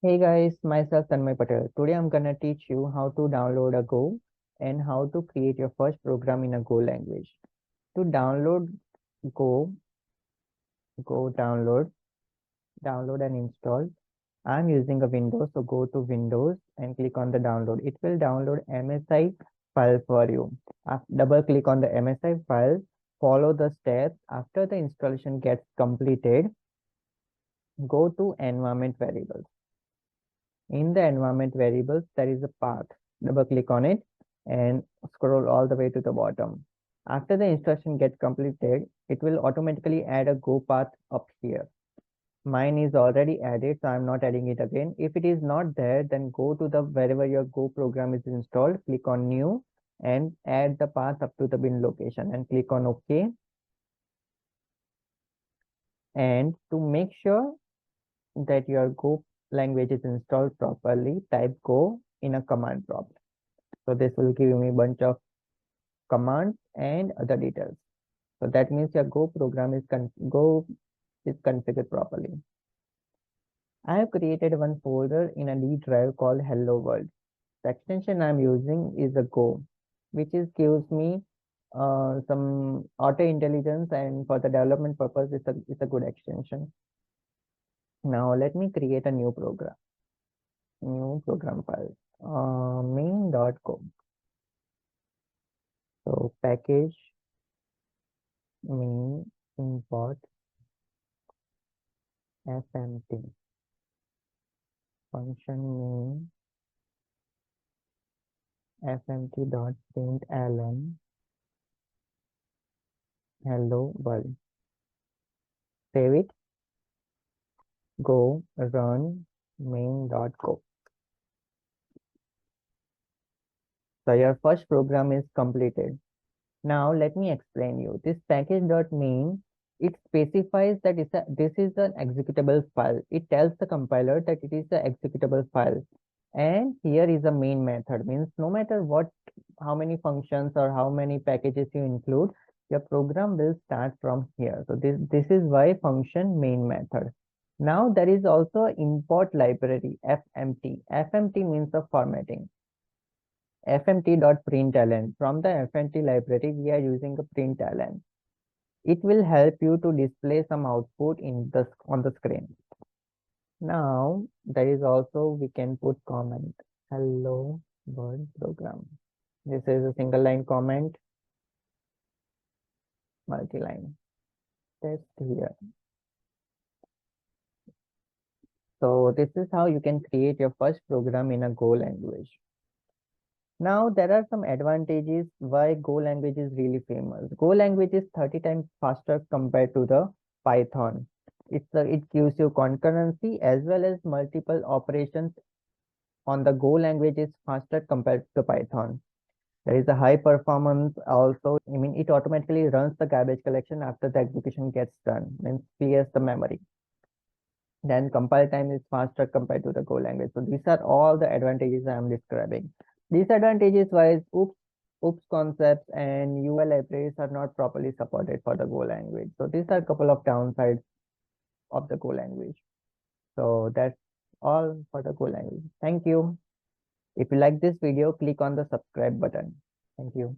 Hey guys, myself Tanmay Patel. Today I'm gonna teach you how to download a Go and how to create your first program in a Go language. To download Go, download and install. I'm using a Windows, so go to Windows and click on the download. It will download MSI file for you. Double click on the MSI file, follow the steps. After the installation gets completed, go to environment variables. In the environment variables, there is a path. Double click on it and scroll all the way to the bottom. After the instruction gets completed, it will automatically add a Go path up here. Mine is already added, so I'm not adding it again. If it is not there, then go to the wherever your Go program is installed, click on new and add the path up to the bin location and click on OK. And to make sure that your Go language is installed properly, type Go in a command prompt. So this will give me a bunch of commands and other details. So that means your Go program is configured properly. I have created one folder in a D drive called Hello World. The extension I'm using is a Go, which is gives me some auto intelligence, and for the development purpose, it's a good extension. Now let me create a new program file, main.go. So package main import fmt function main fmt.println hello world. Save it, go run main.go. So your first program is completed. Now let me explain you. This package.main, it specifies that this is an executable file. It tells the compiler that it is the executable file. And here is a main method, means no matter how many functions or how many packages you include, your program will start from here. So this is why function main method. Now there is also import library fmt. Fmt means the formatting. fmt.println. From the fmt library, we are using a println. It will help you to display some output on the screen. Now there is also we can put comment hello world program. This is a single line comment, multi-line test here. So this is how you can create your first program in a Go language. Now there are some advantages why Go language is really famous. Go language is 30 times faster compared to the Python. It gives you concurrency as well as multiple operations on the Go language is faster compared to Python. There is a high performance also. I mean, it automatically runs the garbage collection after the execution gets done, means clears the memory. Then compile time is faster compared to the Go language. So these are all the advantages I am describing. Disadvantages wise, OOPS concepts and UI libraries are not properly supported for the Go language. So these are a couple of downsides of the Go language. So that's all for the Go language. Thank you. If you like this video, click on the subscribe button. Thank you.